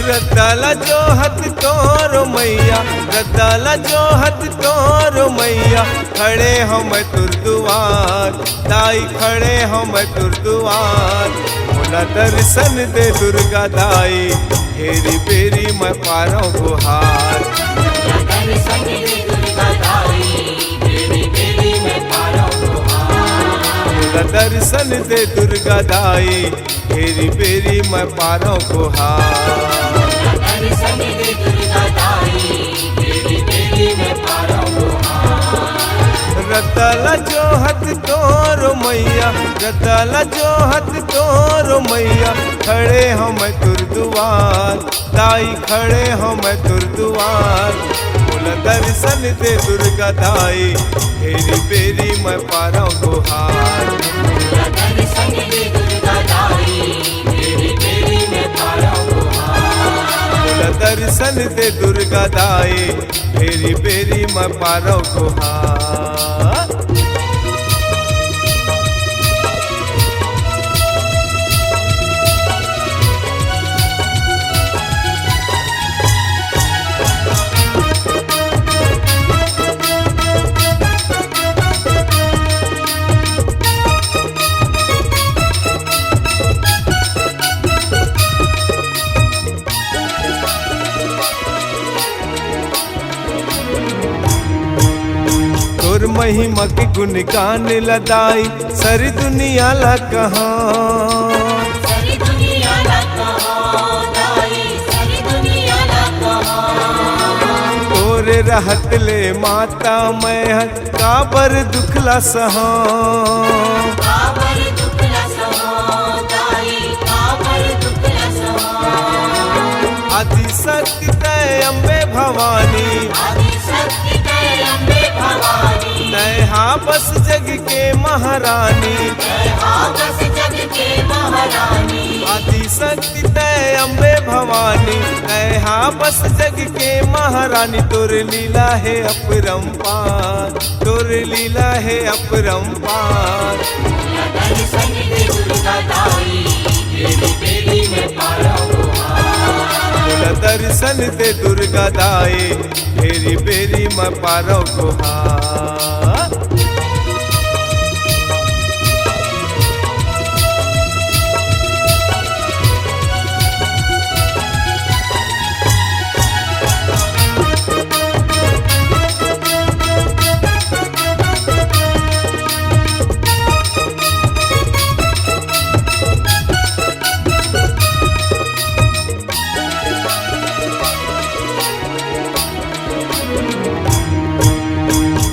रतला जोहत तोर मैया, रतला जोहत तोर मैया, खड़े हम तुर दुआर, दाई खड़े हम तुर दुआर। मोला दर्शन दे दुर्गा दाई, हेरी बेरी मैं पारो गुहार। दर्शन दे दुर्गा दाई, बेरी बेरी मैं पारो गुहार। मोला दर्शन दे दुर्गा दाई, हेरी बेरी मैं पारो गुहार। दर्शन दे दुर्गा दाई, बेरी बेरी मैं पारो गुहार। रतला जोहत तोर मैया, रतला जोहत तोर मैया, खड़े हम तुर दुआर, दाई खड़े हम तुर दुआर। मोला दर्शन दे दुर्गा दाई, हेरी बेरी मैं पारो गुहार। दर्शन दे दुर्गा दाई, बेरी बेरी मैं पारो गुहार। मोला दर्शन दे दुर्गा दाई, हेरी बेरी मैं पारो गुहार। तोर महिमा के गुणगान लदाई, सारी दुनिया ला कहाँ। सारी दुनिया ला कहाँ दाई, सारी दुनिया ला कहाँ। तोरे रहत ले माता मैं काबर दुखला सहा। काबर दुखला सहा दाई, काबर दुखला सहा। आदि शक्ति तय अम्बे भवानी, आदि शक्ति तय अम्बे भवानी। तय हाँ बस जग के महारानी, तय हाँ बस जग के महारानी। आदि शक्ति तय अम्बे भवानी, तय हाँ बस जग के महारानी। तोर लीला है अपरंपार, तोर लीला है अपरंपार। दर्शन दे दुर्गा दाई, बेरी बेरी मैं पारो गुहार। मोला दर्शन दे दुर्गा दाई, हेरी बेरी मैं पारो गुहार।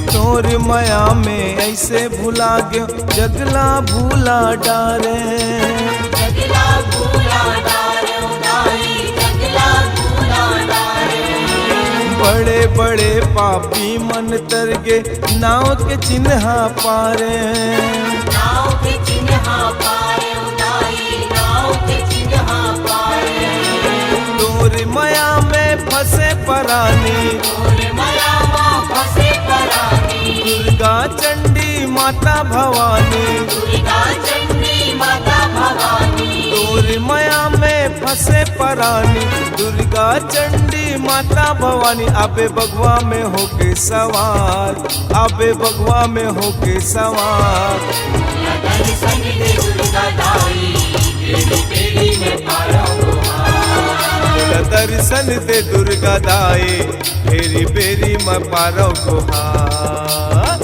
तोर माया में ऐसे भुला गयो, जगला भूला डारे। जगला भूला डारो दाई, जगला भूला डारो। बड़े बड़े पापी मन तरगे, नाव के चिन्ह पारे। नाव के चिन्ह पारे दाई, नाव के चिन्ह पारे। तोर माया में फंसे परानी, तोर माया में फंसे परानी। दुर्गा चंडी माता भवानी, दुर्गा चंडी माता भवानी। तोर माया में फंसे परानी, दुर्गा चंडी माता भवानी। आबे बगवा में होके सवार, आबे बगवा में होके सवार। दर्शन दे दुर्गा दाई, बेरी बेरी मैं पारो गुहार। मोला दर्शन दे दुर्गा दाई, हेरी बेरी मैं पारो गुहार।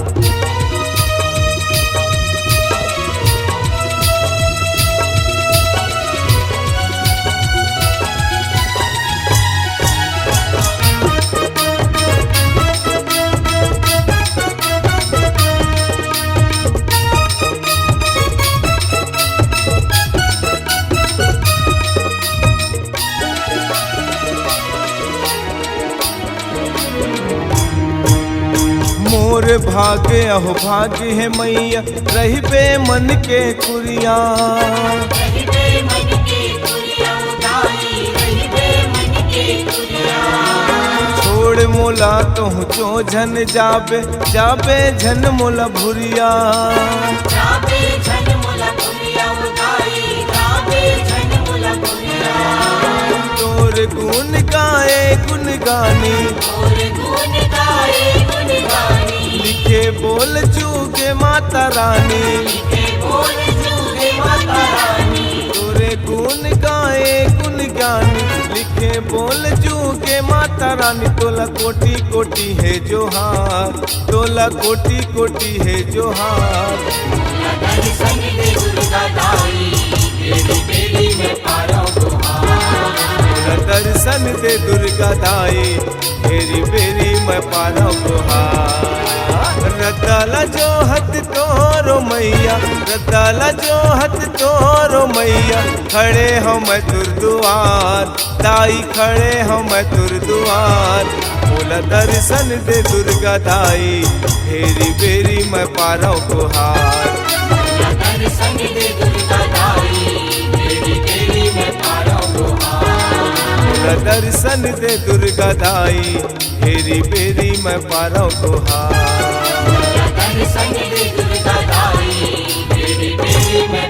मोर भाग्य अहो भाग्य है मैया, रही बे मन के कुरिया। रही बे मन के कुरिया दाई, रही बे मन के कुरिया। छोड़ मोला तोह जो झन जाबे, जाबे झन मोला भुरिया। जाबे झन मोला भुरिया दाई, जाबे झन मोला भुरिया। तोर तोर गुण गाए गुण गानी और गुण गाए गुण गानी लिखे बोल चूके माता रानी लिखे बोल चूके माता रानी तोरे गुण गाए गुण गानी लिखे बोल चूके माता रानी तोला कोटि कोटि है जोहार तोला कोटि कोटि है जोहार दर्शन दे दुर्गा दाई तेरी बेली में पारो गुहार दर्शन दे दुर्गा दाई तेरी बेरी मैं पारा गुहार रताला जो हथ तोरो मैया रताला जो हथ तोरो मैया खड़े हम तुर दुआर दाई खड़े हम तुर दुआर बोला दर्शन दे दुर्गा दाई तेरी बेरी मैं पारा गुहार दर्शन दे दुर्गा दाई तेरी बेली में पारो गुहार दर्शन दे दुर्गा दाई हेरी बेरी मैं पारो गुहार दर्शन दे दुर्गा दाई तेरी बेली में